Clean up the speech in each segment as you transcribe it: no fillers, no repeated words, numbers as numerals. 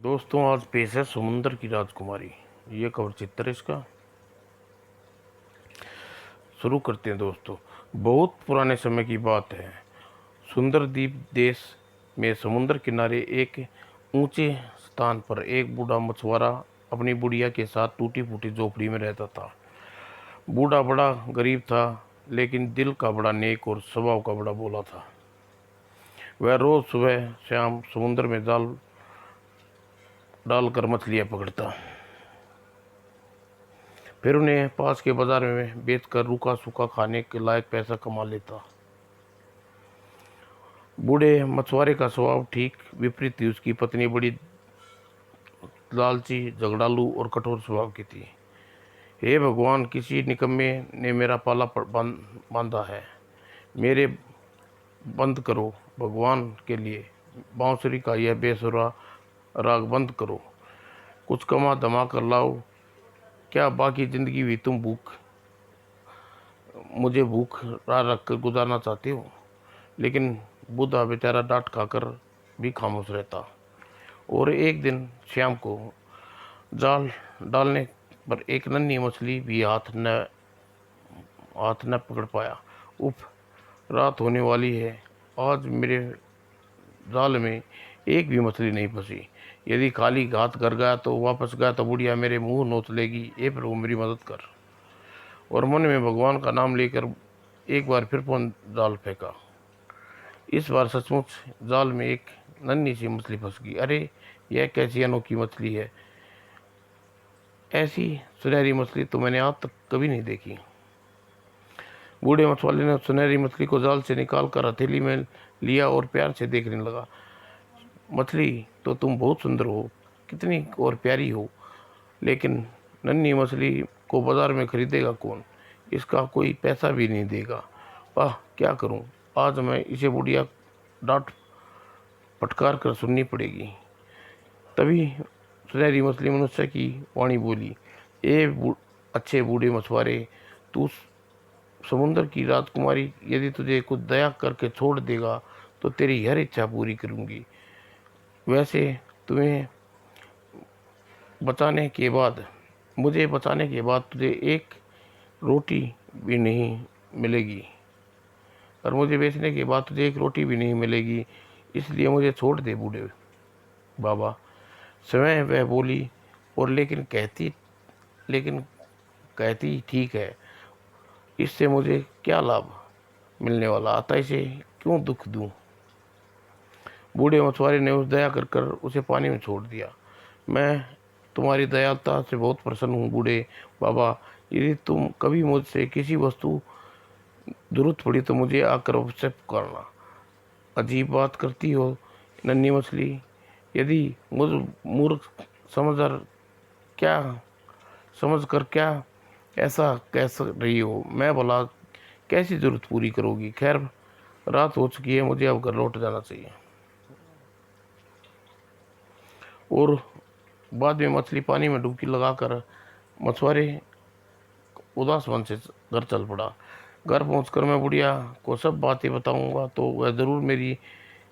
दोस्तों, आज पेश है समुंदर की राजकुमारी। ये कवर चित्र है इसका। शुरू करते हैं दोस्तों। बहुत पुराने समय की बात है। सुंदर द्वीप देश में समुद्र किनारे एक ऊंचे स्थान पर एक बूढ़ा मछुआरा अपनी बुढ़िया के साथ टूटी फूटी झोपड़ी में रहता था। बूढ़ा बड़ा गरीब था, लेकिन दिल का बड़ा नेक और स्वभाव का बड़ा भोला था। वह रोज सुबह शाम समुद्र में जाल डालकर मछलियां पकड़ता, फिर उन्हें पास के बाजार में बेचकर रूखा सूखा खाने के लायक पैसा कमा लेता। बूढ़े मछुआरे का स्वभाव ठीक विपरीत थी। उसकी पत्नी बड़ी लालची, झगड़ालू और कठोर स्वभाव की थी। हे भगवान, किसी निकम्मे ने मेरा पाला बांधा है। मेरे बंद करो भगवान के लिए। बांसुरी का यह बेसुरा राग बंद करो। कुछ कमा धमा कर लाओ। क्या बाकी जिंदगी भी तुम मुझे भूख रख कर गुजारना चाहते हो? लेकिन बूढ़ा बेचारा डांट खाकर भी खामोश रहता। और एक दिन शाम को जाल डालने पर एक नन्ही मछली भी हाथ न पकड़ पाया। उफ, रात होने वाली है। आज मेरे जाल में एक भी मछली नहीं फंसी। यदि खाली हाथ घर गया तो वापस गया तो बुढ़िया मेरे मुंह नोच लेगी। ए प्रभु, मेरी मदद कर। और मन में भगवान का नाम लेकर एक बार फिर जाल फेंका। इस बार सचमुच जाल में एक नन्ही सी मछली फंस गई। अरे, यह कैसी अनोखी मछली है। ऐसी सुनहरी मछली तो मैंने आज तक कभी नहीं देखी। बूढ़े मछुआरे ने सुनहरी मछली को जाल से निकाल कर हथेली में लिया और प्यार से देखने लगा। मछली तो तुम बहुत सुंदर हो, कितनी और प्यारी हो, लेकिन नन्ही मछली को बाजार में खरीदेगा कौन? इसका कोई पैसा भी नहीं देगा। आह, क्या करूं? आज मैं इसे बुढ़िया डांट फटकार कर सुननी पड़ेगी। तभी सुनहरी मछली मनुष्य की वाणी बोली। अच्छे बूढ़े मछुआरे, तू समुद्र की राजकुमारी, यदि तुझे कुछ दया करके छोड़ देगा तो तेरी हर इच्छा पूरी करूंगी। वैसे तुम्हें बचाने के बाद मुझे बचाने के बाद तुझे एक रोटी भी नहीं मिलेगी, और मुझे बेचने के बाद तुझे एक रोटी भी नहीं मिलेगी। इसलिए मुझे छोड़ दे बूढ़े बाबा। स्वयं वह बोली। और लेकिन कहती ठीक है, इससे मुझे क्या लाभ मिलने वाला आता, इसे क्यों दुख दूं? बूढ़े मछुआरे ने उस दया कर कर उसे पानी में छोड़ दिया। मैं तुम्हारी दयालुता से बहुत प्रसन्न हूँ बूढ़े बाबा। यदि तुम कभी मुझसे किसी वस्तु जरूरत पड़ी तो मुझे आकर अवश्य पुकारना। अजीब बात करती हो नन्ही मछली। यदि मुझ मूर्ख समझकर क्या ऐसा कह रही हो, मैं भला कैसी जरूरत पूरी करोगी? खैर, रात हो चुकी है, मुझे अब घर लौट जाना चाहिए। और बाद में मछली पानी में डुबकी लगाकर मछुआरे उदास मन से घर चल पड़ा। घर पहुंचकर मैं बुढ़िया को सब बातें बताऊंगा तो वह जरूर मेरी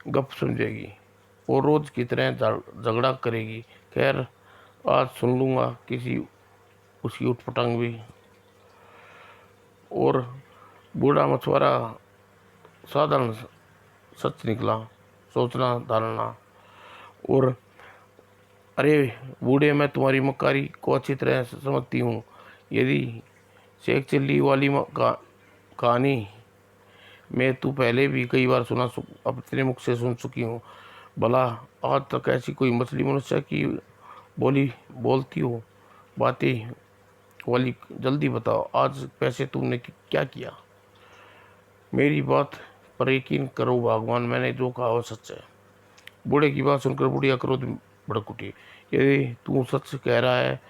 गप समझेगी और रोज की तरह झगड़ा करेगी। खैर, आज सुन लूंगा किसी उसकी उठपटांग भी। और बूढ़ा मछुआरा साधारण सच निकला, सोचना धारणा। और अरे बूढ़े, मैं तुम्हारी मक्कारी को अच्छी तरह समझती हूँ। यदि शेख चिल्ली वाली कहानी मैं तू पहले भी कई बार अपने मुख से सुन चुकी हूँ। भला आज तक ऐसी कोई मछली मनुष्य की बोलती हो बातें वाली? जल्दी बताओ, आज पैसे तुमने क्या किया? मेरी बात पर यकीन करो भगवान, मैंने जो कहा वो सच है। बूढ़े की बात सुनकर बुढ़िया क्रोध में भड़क उठी। यदि तू सच कह रहा है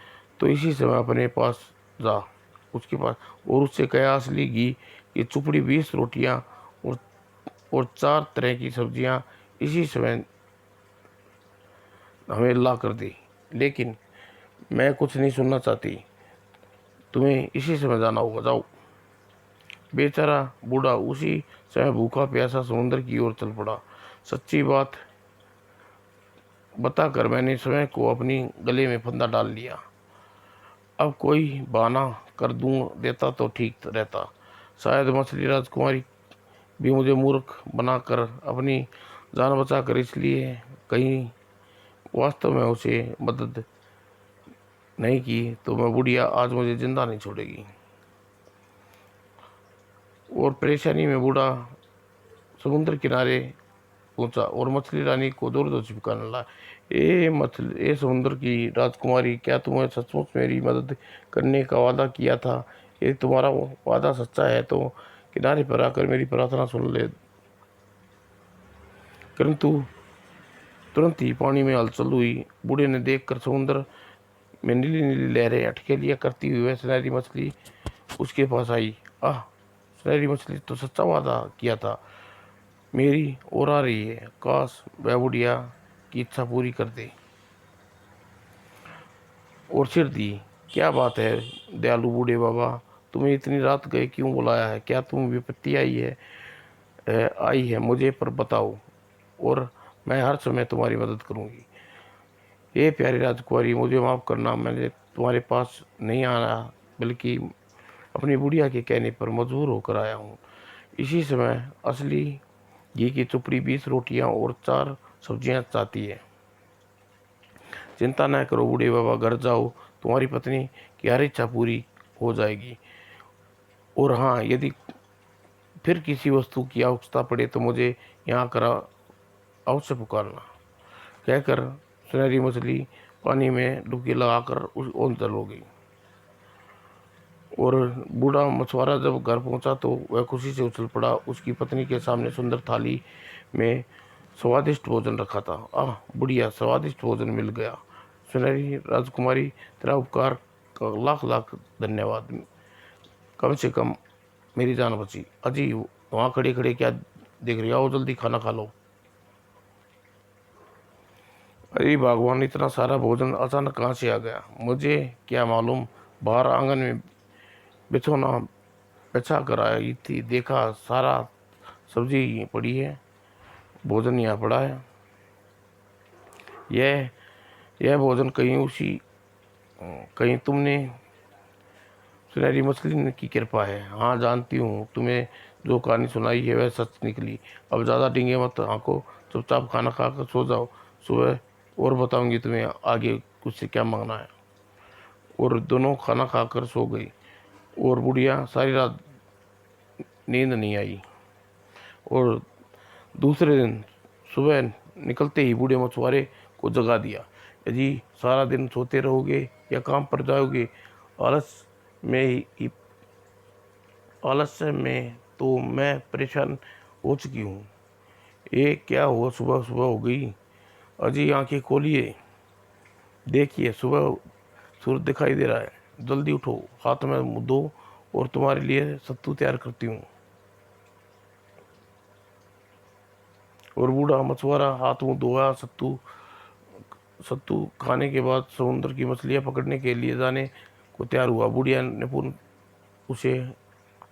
तो इसी समय अपने पास जा, उसके पास, और उससे कह असली घी की चुपड़ी 20 रोटियां और 4 तरह की सब्जियां इसी समय हमें ला कर दे। लेकिन मैं कुछ नहीं सुनना चाहती, तुम्हें इसी समय जाना होगा, जाओ। बेचारा बूढ़ा उसी समय भूखा प्यासा समुद्र की ओर चल पड़ा। सच्ची बात बताकर मैंने स्वयं को अपनी गले में फंदा डाल लिया। अब कोई बहाना कर दूं देता तो ठीक रहता। शायद मछली राजकुमारी भी मुझे मूर्ख बनाकर अपनी जान बचाकर इसलिए कहीं वास्तव में उसे मदद नहीं की तो मैं बुढ़िया आज मुझे जिंदा नहीं छोड़ेगी। और परेशानी में बूढ़ा समुद्र किनारे पहुंचा और मछली रानी को दूर दूर चिपकाने लगा। ए समुद्र की राजकुमारी, क्या तुमने सचमुच मेरी मदद करने का वादा किया था? यदि तुम्हारा वादा सच्चा है तो किनारे पर आकर मेरी प्रार्थना सुन ले। परंतु तुरंत ही पानी में हलचल हुई। बूढ़े ने देखकर समुद्र में नीली नीली लहरें अटखेलियां करती हुई वह सुनहरी मछली उसके पास आई। आह, सुनहरी मछली तो सच्चा वादा किया था, मेरी और आ रही है। काश वह बुढ़िया की इच्छा पूरी कर दे। और सिर दी। क्या बात है दयालु बूढ़े बाबा, तुम्हें इतनी रात गए क्यों बुलाया है? क्या तुम विपत्ति आई है मुझे पर बताओ, और मैं हर समय तुम्हारी मदद करूंगी। ये प्यारी राजकुमारी, मुझे माफ़ करना, मैंने तुम्हारे पास नहीं आना बल्कि अपनी बुढ़िया के कहने पर मजबूर होकर आया हूँ। इसी समय असली घी की चुपड़ी 20 रोटियां और 4 सब्जियां चाहती है। चिंता न करो बूढ़े बाबा, घर जाओ, तुम्हारी पत्नी की हर इच्छा पूरी हो जाएगी। और हाँ, यदि फिर किसी वस्तु की आवश्यकता पड़े तो मुझे यहाँ कर अवश्य पुकारना। कहकर सुनहरी मछली पानी में डुबकी लगाकर उस ओर चल हो गई। और बूढ़ा मछुआरा जब घर पहुंचा तो वह खुशी से उछल पड़ा। उसकी पत्नी के सामने सुंदर थाली में स्वादिष्ट भोजन रखा था। आह बुढ़िया, स्वादिष्ट भोजन मिल गया। सुनहरी राजकुमारी, तेरा उपकार का लाख लाख धन्यवाद। कम से कम मेरी जान बची। अजी, वहाँ खड़े खड़े क्या देख रही हो? आओ जल्दी खाना खा लो। अरे भगवान, इतना सारा भोजन अचानक कहाँ से आ गया? मुझे क्या मालूम। बाहर आंगन में बिछौना बिछा कर आई थी, देखा सारा सब्जी पड़ी है, भोजन यहाँ पड़ा है। यह भोजन कहीं तुमने सुनहरी मछली की कृपा है। हाँ जानती हूँ, तुम्हें जो कहानी सुनाई है वह सच निकली। अब ज़्यादा डींगे मत हाँको, चुपचाप खाना खाकर सो जाओ। सुबह और बताऊंगी तुम्हें आगे कुछ से क्या मांगना है। और दोनों खाना खाकर सो गई और बुढ़िया सारी रात नींद नहीं आई। और दूसरे दिन सुबह निकलते ही बूढ़े मछुआरे को जगा दिया। यदि सारा दिन सोते रहोगे या काम पर जाओगे? आलस में ही आलस्य में तो मैं परेशान हो चुकी हूँ। ये क्या हुआ, सुबह सुबह हो गई? अजी आंखें खोलिए, देखिए सुबह सूरज दिखाई दे रहा है। जल्दी उठो, हाथ में मुँह धो और तुम्हारे लिए सत्तू तैयार करती हूँ। और बूढ़ा मछुआरा हाथ मुँह धोया, सत्तू सत्तू खाने के बाद समुद्र की मछलियाँ पकड़ने के लिए जाने को तैयार हुआ। बुढ़िया निपुण उसे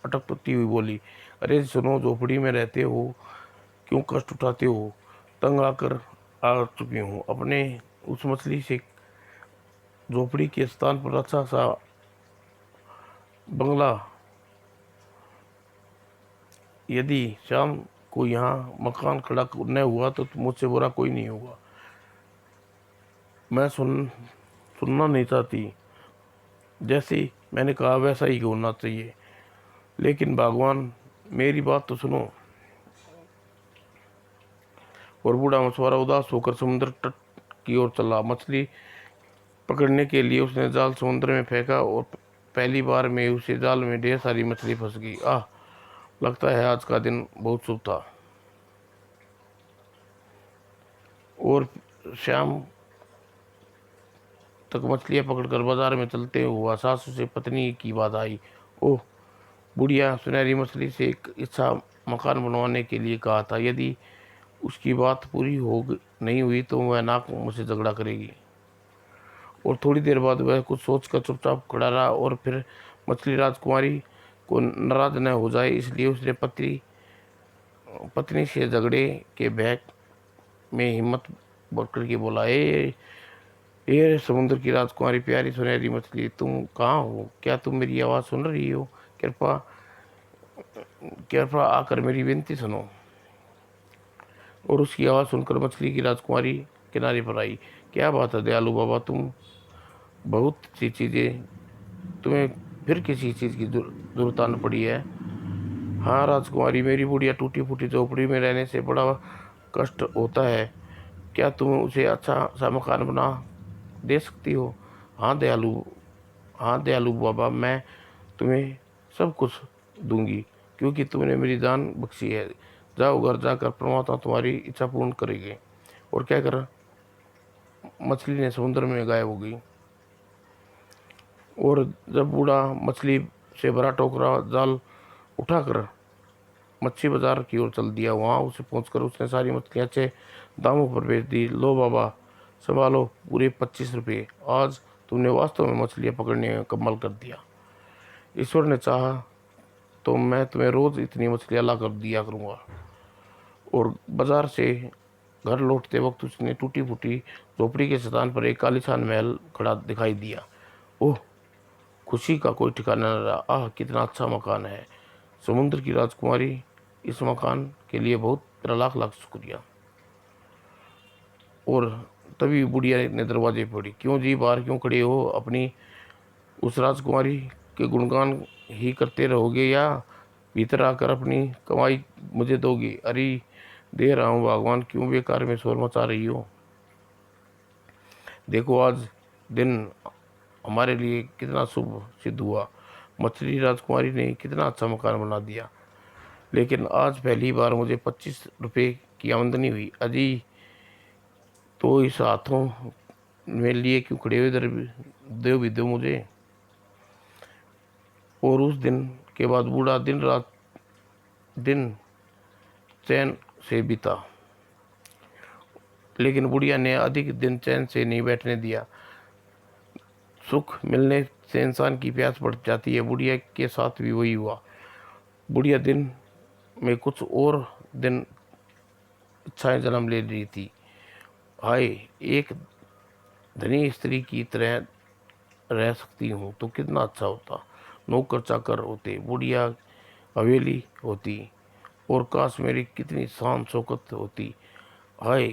अटकती हुई बोली, अरे सुनो, झोपड़ी में रहते हो, क्यों कष्ट उठाते हो? तंग आकर आ चुकी हूँ। अपने उस मछली से झोपड़ी के स्थान पर अच्छा सा बंगला, यदि शाम को यहाँ मकान खड़ा न हुआ तो मुझसे बुरा कोई नहीं होगा। मैं सुनना नहीं चाहती, जैसे मैंने कहा वैसा ही होना चाहिए। लेकिन भगवान, मेरी बात तो सुनो। और बूढ़ा मछुआरा उदास होकर समुद्र तट की ओर चला। मछली पकड़ने के लिए उसने जाल समुद्र में फेंका और पहली बार में उसे जाल में ढेर सारी मछली फंस गई। आह, लगता है आज का दिन बहुत शुभ था। और शाम तक मछलियाँ पकड़कर बाजार में चलते हुआ सासू से पत्नी की बात आई। ओह बुढ़िया, सुनहरी मछली से एक इच्छा मकान बनवाने के लिए कहा था। यदि उसकी बात पूरी नहीं हुई तो वह नाक मुझसे झगड़ा करेगी। और थोड़ी देर बाद वह कुछ सोचकर चुपचाप खड़ा रहा। और फिर मछली राजकुमारी को नाराज न हो जाए इसलिए उसने पत्नी से झगड़े के भय में हिम्मत बोल करके बोला, ए समुद्र की राजकुमारी, प्यारी सुनहरी मछली, तुम कहाँ हो? क्या तुम मेरी आवाज़ सुन रही हो? कृपा कृपा आकर मेरी विनती सुनो। और उसकी आवाज़ सुनकर मछली की राजकुमारी किनारे पर आई। क्या बात है दयालु बाबा, तुम बहुत सी चीज़ें, तुम्हें फिर किसी चीज़ की जरूरत आन पड़ी है? हाँ राजकुमारी, मेरी बुढ़िया टूटी फूटी झोपड़ी में रहने से बड़ा कष्ट होता है। क्या तुम उसे अच्छा सा मकान बना दे सकती हो? हाँ दयालु हाँ दयालु बाबा, मैं तुम्हें सब कुछ दूंगी, क्योंकि तुमने मेरी जान बख्शी है। जाओ, घर जाकर परमात्मा तुम्हारी इच्छा पूर्ण करेंगे। और क्या कर, मछली ने समुद्र में गायब हो गई। और जब बूढ़ा मछली से भरा टोकरा जाल उठाकर मच्छी बाजार की ओर चल दिया, वहां उसे पहुंचकर उसने सारी मछलियां अच्छे दामों पर बेच दी। लो बाबा, संभालो पूरे 25 रुपये। आज तुमने वास्तव में मछलियां पकड़ने में कमाल कर दिया। ईश्वर ने चाहा तो मैं तुम्हें रोज इतनी मछलियां ला कर दिया करूँगा। और बाजार से घर लौटते वक्त उसने टूटी फूटी झोपड़ी के स्थान पर एक आलीशान महल खड़ा दिखाई दिया। ओह, खुशी का कोई ठिकाना न रहा। आह, कितना अच्छा मकान है। समुद्र की राजकुमारी, इस मकान के लिए बहुत तेरा लाख लाख शुक्रिया। और तभी बुढ़िया ने दरवाजे पे पड़ी। क्यों जी, बाहर क्यों खड़े हो? अपनी उस राजकुमारी के गुणगान ही करते रहोगे, या भीतर आकर अपनी कमाई मुझे दोगे? अरे दे रहा हूँ भगवान, क्यों बेकार में शोर मचा रही हो? देखो, आज दिन हमारे लिए कितना शुभ सिद्ध हुआ। मछली राजकुमारी ने कितना अच्छा मकान बना दिया। लेकिन आज पहली बार मुझे 25 रुपये की आमदनी हुई। अजी, तो इस हाथों में लिए क्यों खड़े हुए? इधर दो भी दो मुझे। और उस दिन के बाद बूढ़ा दिन चैन से बीता। लेकिन बुढ़िया ने अधिक दिन चैन से नहीं बैठने दिया। सुख मिलने से इंसान की प्यास बढ़ जाती है। बुढ़िया के साथ भी वही हुआ। बुढ़िया दिन में कुछ और दिन इच्छाएं जन्म ले रही थी। हाय, एक धनी स्त्री की तरह रह सकती हूँ तो कितना अच्छा होता। नौकर चाकर होते, बुढ़िया हवेली होती, और काश मेरी कितनी शान शौकत होती। हाय,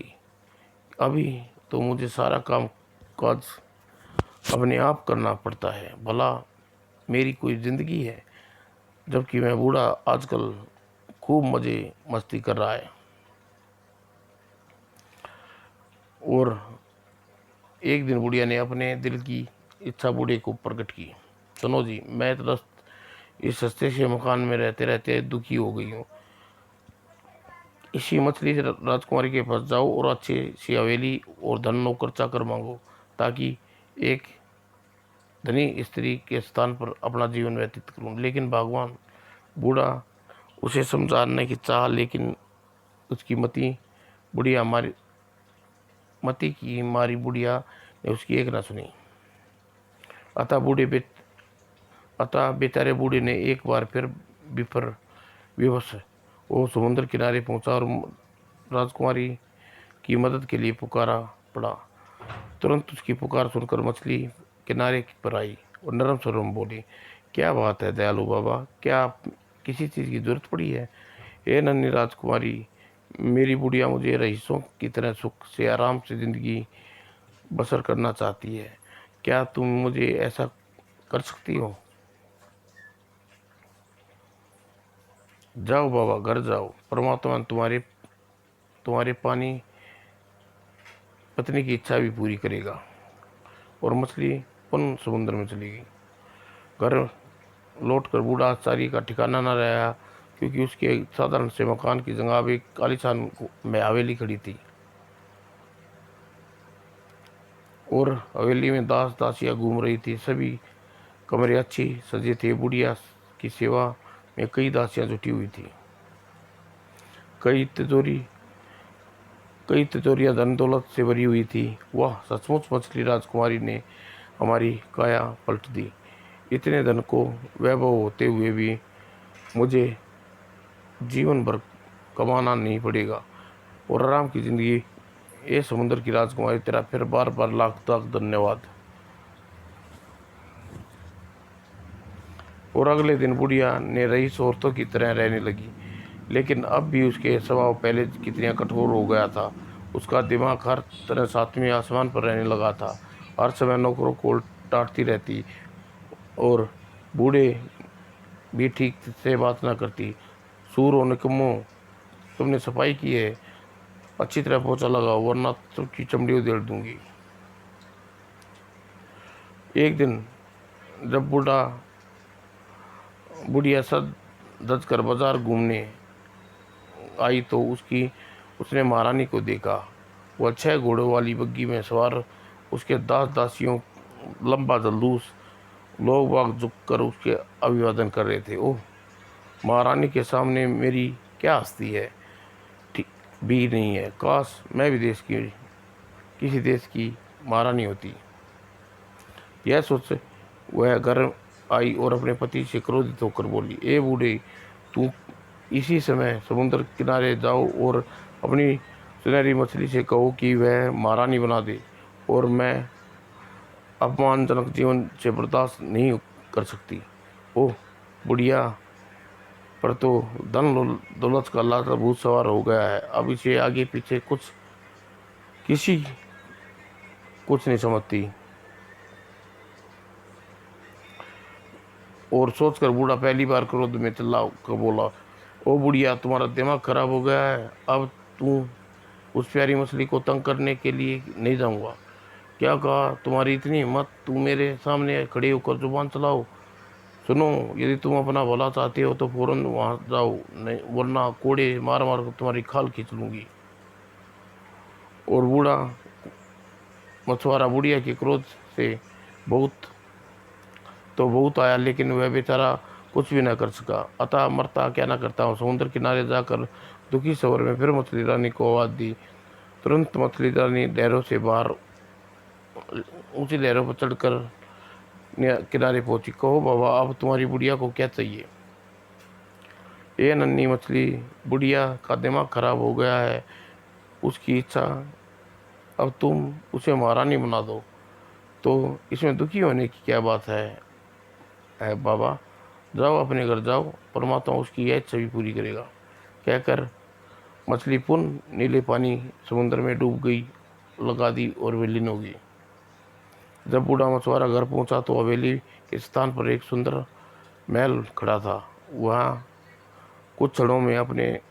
अभी तो मुझे सारा काम काज अपने आप करना पड़ता है। भला मेरी कोई ज़िंदगी है, जबकि मैं बूढ़ा आजकल खूब मज़े मस्ती कर रहा है। और एक दिन बुढ़िया ने अपने दिल की इच्छा बूढ़े को प्रकट की। सुनो जी, मैं तो इस सस्ते से मकान में रहते रहते दुखी हो गई हूँ। इसी मछली से राजकुमारी के पास जाओ और अच्छी सी हवेली और धन नौकर चाकर मांगो, ताकि एक धनी स्त्री के स्थान पर अपना जीवन व्यतीत करूं। लेकिन भगवान, बूढ़ा उसे समझाने की चाह, लेकिन उसकी मती की मारी बुढ़िया ने उसकी एक न सुनी। अतः बेचारे बूढ़े ने एक बार फिर विवश वो समुद्र किनारे पहुंचा और राजकुमारी की मदद के लिए पुकारा पड़ा। तुरंत उसकी पुकार सुनकर मछली किनारे पर आई और नरम स्वरों में बोली, क्या बात है दयालु बाबा, क्या किसी चीज़ की जरूरत पड़ी है? हे नन्ही राजकुमारी, मेरी बुढ़िया मुझे रईसों की तरह सुख से आराम से ज़िंदगी बसर करना चाहती है। क्या तुम मुझे ऐसा कर सकती हो? जाओ बाबा, घर जाओ। परमात्मा तुम्हारे पानी पत्नी की इच्छा भी पूरी करेगा। और मछली पुनः समुद्र में चली गई। घर लौटकर बूढ़ा आचार्य का ठिकाना न रहा, क्योंकि उसके साधारण से मकान की जगह अब एक आलीशान में हवेली खड़ी थी। और हवेली में दास दासियां घूम रही थी। सभी कमरे अच्छी सजे थे। बुढ़िया की सेवा में कई दासियां जुटी हुई थी। कई तिजोरी कई तिजोरियां धन दौलत से भरी हुई थी। वह सचमुच मछली राजकुमारी ने हमारी काया पलट दी। इतने धन को वैभव होते हुए भी मुझे जीवन भर कमाना नहीं पड़ेगा और आराम की ज़िंदगी ये समुद्र की राजकुमारी, तेरा फिर बार बार लाख लाख धन्यवाद। और अगले दिन बुढ़िया ने रईस औरतों की तरह रहने लगी, लेकिन अब भी उसके स्वभाव पहले कितना कठोर हो गया था। उसका दिमाग हर तरह सातवें आसमान पर रहने लगा था। हर समय नौकरों को डांटती रहती और बूढ़े भी ठीक से बात ना करती। सूर और निकम्मो, तुमने सफाई की है, अच्छी तरह पोछा लगाओ वरना सबकी चमड़ी उधेड़ दूंगी। एक दिन जब बुढ़िया सज धज कर बाजार घूमने आई तो उसने महारानी को देखा। वह 6 घोड़ों वाली बग्घी में सवार, उसके दास दासियों लंबा जलूस, लोग बाग झुककर उसके अभिवादन कर रहे थे। ओह, महारानी के सामने मेरी क्या हस्ती है, ठीक भी नहीं है। काश मैं भी किसी देश की महारानी होती। यह सोच वह घर आई और अपने पति से क्रोधित होकर बोली, ए बूढ़े, तू इसी समय समुद्र किनारे जाओ और अपनी सुनहरी मछली से कहो कि वह महारानी बना दे, और मैं अपमानजनक जीवन से बर्दाश्त नहीं कर सकती। ओह, बुढ़िया पर तो धन दौलत का लालच भूत सवार हो गया है। अब इसे आगे पीछे किसी कुछ नहीं समझती। और सोचकर बूढ़ा पहली बार क्रोध में चिल्ला कर बोला, ओ बुढ़िया, तुम्हारा दिमाग खराब हो गया है। अब तू उस प्यारी मछली को तंग करने के लिए नहीं जाऊंगा। क्या कहा, तुम्हारी इतनी हिम्मत, तू मेरे सामने खड़े होकर जुबान चलाओ। सुनो, यदि तुम अपना भला चाहते हो तो फौरन वहां जाओ, नहीं वरना कोड़े मार मार कर तुम्हारी खाल खींच लूंगी। और बूढ़ा मछुआरा बुढ़िया के क्रोध से बहुत आया, लेकिन वह बेचारा कुछ भी न कर सका। अतः मरता क्या न करता हूँ, समुद्र किनारे जाकर दुखी स्वर में फिर मछली रानी को आवाज़ दी। तुरंत मछली रानी लहरों से बाहर ऊंची लहरों पर चढ़कर किनारे पहुंची। कहो बाबा, अब तुम्हारी बुढ़िया को क्या चाहिए। ये नन्ही मछली, बुढ़िया का दिमाग खराब हो गया है, उसकी इच्छा अब तुम उसे महारानी बना दो, तो इसमें दुखी होने की क्या बात है बाबा। जाओ, अपने घर जाओ, परमात्मा उसकी यह इच्छा भी पूरी करेगा। कहकर मछली पुनः नीले पानी समुद्र में डूब गई, लगा दी और विलीन हो गई। जब बूढ़ा मछुआरा घर पहुंचा तो हवेली के स्थान पर एक सुंदर महल खड़ा था। वहाँ कुछ क्षणों में अपने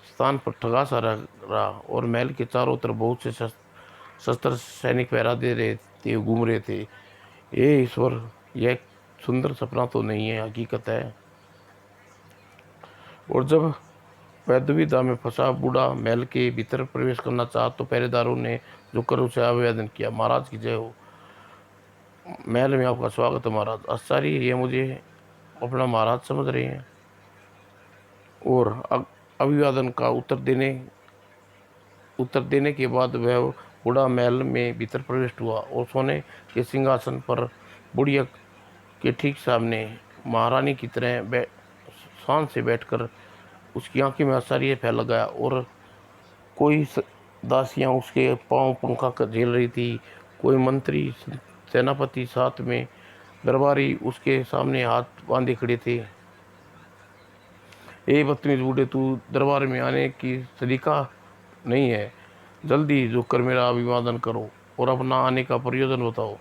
स्थान पर ठगा सा रहा और महल के चारों तरफ बहुत से शस्त्र सैनिक पहरा दे रहे थे, घूम रहे थे। ये ईश्वर, यह सुंदर सपना तो नहीं है, हकीकत है। और जब वह दुविधा में फंसा बूढ़ा महल के भीतर प्रवेश करना चाहा तो पहरेदारों ने झुककर उसे आवेदन किया, महाराज की जय हो, महल में आपका स्वागत है महाराज। आश्चर्य, ये मुझे अपना महाराज समझ रहे हैं। और अभिवादन का उत्तर देने के बाद वह बूढ़ा महल में भीतर प्रविष्ट हुआ और सोने के सिंहासन पर बुढ़िया के ठीक सामने महारानी की तरह शान से बैठकर उसकी आंखों में आश्चर्य फैल गया। और कोई दासियां उसके पांव पंखा झेल रही थी, कोई मंत्री सेनापति साथ में दरबारी उसके सामने हाथ बांधे खड़े थे। ए बदतमीज बूढ़े, तू दरबार में आने की सलीका नहीं है, जल्दी झुककर मेरा अभिवादन करो और अपना आने का प्रयोजन बताओ।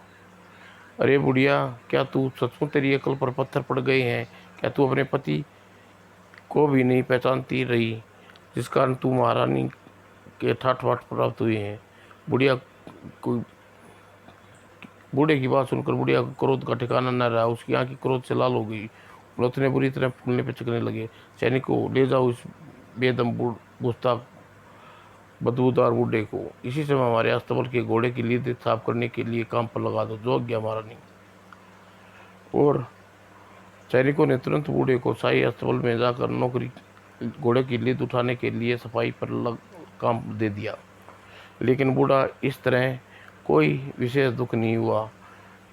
अरे बुढ़िया, क्या तू सचमुच, तेरी अकल पर पत्थर पड़ गए हैं। क्या तू अपने पति को भी नहीं पहचानती रही, जिस कारण तू महारानी के ठाठ बाट प्राप्त हुए हैं। बुढ़िया को बूढ़े की बात सुनकर बुढ़िया को क्रोध का ठिकाना न रहा। उसकी आंखें क्रोध से लाल हो गई, लौथने बुरी तरह फूलने पर चिकने लगे। सैनिकों, ले जाओ इस बेदम गुस्ताख बदबूदार बूढ़े को, इसी समय हमारे अस्तबल के घोड़े की लीद साफ करने के लिए काम पर लगा दो। जो गया महारानी। और सैनिकों ने तुरंत बूढ़े को शाही अस्तबल में जाकर नौकरी घोड़े की लीद उठाने के लिए सफाई पर काम दे दिया। लेकिन बूढ़ा इस तरह कोई विशेष दुख नहीं हुआ,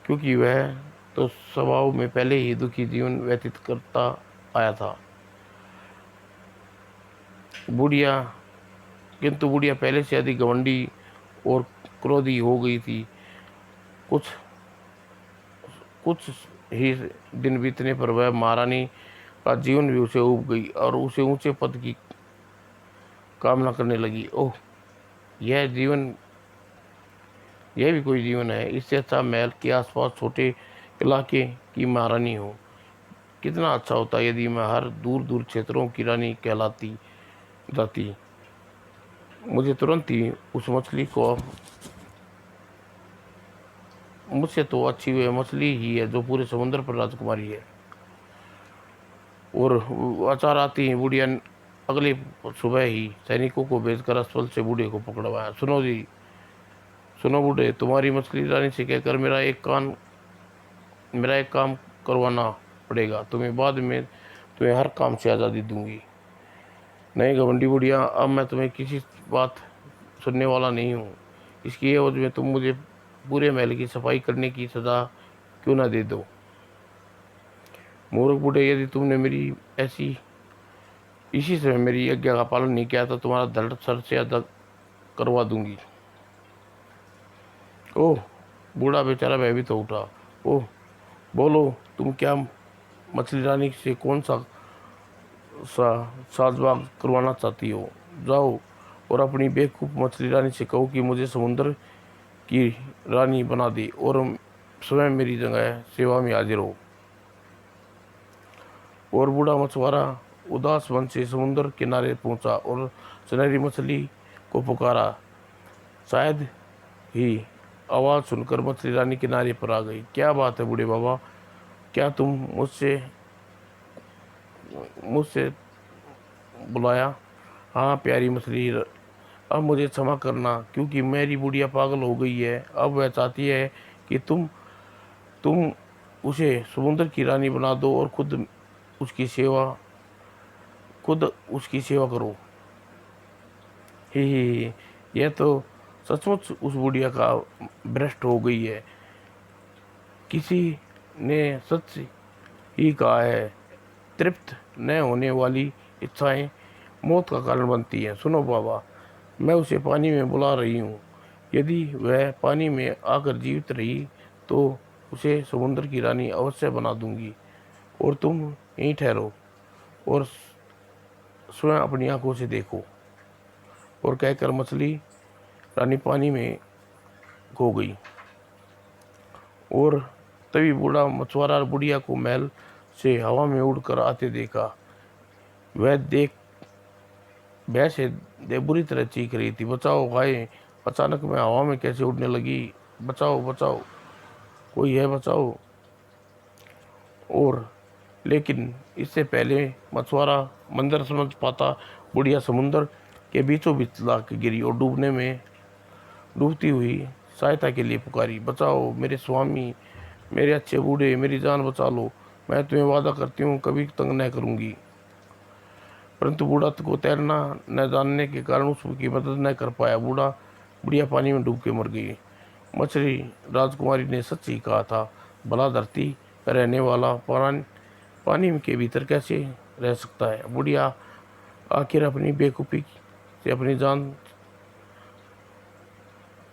क्योंकि वह तो स्वभाव में पहले ही दुखी जीवन व्यतीत करता आया था। बुढ़िया किंतु बुढ़िया पहले से अधिक घमंडी और क्रोधी हो गई थी। कुछ कुछ ही दिन बीतने पर वह महारानी का जीवन भी उसे उब गई और उसे ऊंचे पद की कामना करने लगी। ओह, यह जीवन, यह भी कोई जीवन है। इससे अच्छा महल के आसपास छोटे इलाके की महारानी हो। कितना अच्छा होता यदि मैं हर दूर दूर क्षेत्रों की रानी कहलाती जाती। मुझे तुरंत ही उस मछली को, मुझसे तो अच्छी वह मछली ही है जो पूरे समुद्र पर राजकुमारी है। और अचार आती ही बुढ़िया अगली सुबह ही सैनिकों को भेजकर अस्पताल से बूढ़े को पकड़वाया। सुनो जी, सुनो बूढ़े, तुम्हारी मछली रानी से कहकर मेरा एक काम करवाना पड़ेगा। तुम्हें बाद में तुम्हें हर काम से आज़ादी दूंगी। नहीं घमंडी बुढ़िया, अब मैं तुम्हें किसी बात सुनने वाला नहीं हूँ। इसकी एवज में तुम मुझे पूरे महल की सफाई करने की सजा क्यों ना दे दो। मूर्ख बूढ़े, यदि तुमने मेरी ऐसी इसी समय मेरी आज्ञा का पालन नहीं किया तो तुम्हारा धड़ सर से अदा करवा दूंगी। ओह, बूढ़ा बेचारा भयभीत हो उठा। ओह, बोलो, तुम क्या मछली रानी से कौन सा साजबाग करवाना चाहती हो? जाओ और अपनी बेवकूफ़ मछली रानी से कहो कि मुझे समुद्र की रानी बना दे और स्वयं मेरी जगह सेवा में हाजिर हो। और बूढ़ा मछुआरा उदास मन से समुद्र किनारे पहुंचा और सुनहरी मछली को पुकारा। शायद ही आवाज़ सुनकर मछली रानी किनारे पर आ गई। क्या बात है बूढ़े बाबा, क्या तुम मुझसे मुझसे बुलाया? हाँ प्यारी मछली, अब मुझे क्षमा करना, क्योंकि मेरी बुढ़िया पागल हो गई है। अब वह चाहती है कि तुम उसे समुद्र की रानी बना दो और खुद उसकी सेवा करो। ही, यह तो सचमुच उस बुढ़िया का भ्रष्ट हो गई है। किसी ने सच ही कहा है, तृप्त न होने वाली इच्छाएं मौत का कारण बनती हैं। सुनो बाबा, मैं उसे पानी में बुला रही हूँ। यदि वह पानी में आकर जीवित रही तो उसे समुद्र की रानी अवश्य बना दूंगी और तुम यहीं ठहरो और स्वयं अपनी आंखों से देखो। और कहकर मछली रानी पानी में खो गई। और तभी बूढ़ा मछुआरा बुढ़िया को महल से हवा में उड़कर आते देखा। वह से बुरी तरह चीख रही थी, बचाओ भाई, अचानक मैं हवा में कैसे उड़ने लगी, बचाओ बचाओ, कोई है बचाओ। और लेकिन इससे पहले मछुआरा मंदिर समझ पाता, बुढ़िया समुद्र के बीचों बीच ला के गिरी और डूबती हुई सहायता के लिए पुकारी। बचाओ मेरे स्वामी, मेरे अच्छे बूढ़े, मेरी जान बचा लो। मैं तुम्हें वादा करती हूँ कभी तंग न करूँगी। परंतु बूढ़ा को तैरना न जानने के कारण उसकी मदद न कर पाया। बुढ़िया पानी में डूब के मर गई। मछली राजकुमारी ने सच ही कहा था, भला धरती पर रहने वाला पानी के भीतर कैसे रह सकता है। बुढ़िया आखिर अपनी बेवकूफ़ी से अपनी जान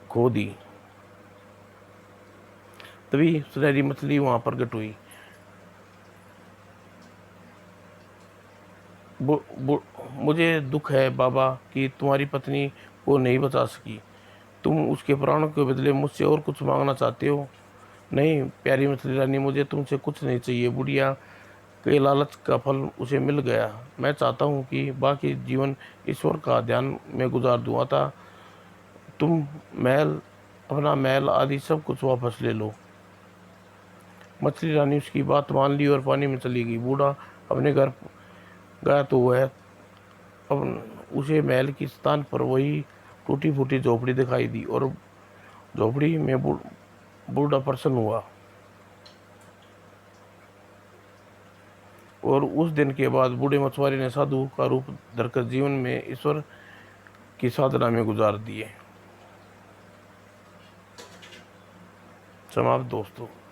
खो दी। तभी सुनहरी मछली वहां प्रकट हुई। मुझे दुख है बाबा कि तुम्हारी पत्नी को नहीं बचा सकी। तुम उसके प्राणों के बदले मुझसे और कुछ मांगना चाहते हो? नहीं प्यारी मछली रानी, मुझे तुमसे कुछ नहीं चाहिए। बुढ़िया के लालच का फल उसे मिल गया। मैं चाहता हूँ कि बाकी जीवन ईश्वर का ध्यान में गुजार दूँ। अतः तुम अपना महल आदि सब कुछ वापस ले लो। मछली रानी उसकी बात मान ली और पानी में चली गई। बूढ़ा अपने घर गया तो वह अब उसे महल की स्थान पर वही टूटी फूटी झोपड़ी दिखाई दी और झोपड़ी में बूढ़ा प्रसन्न हुआ। और उस दिन के बाद बूढ़े मछुआरे ने साधु का रूप धरकर जीवन में ईश्वर की साधना में गुजार दिए। समाप्त दोस्तों।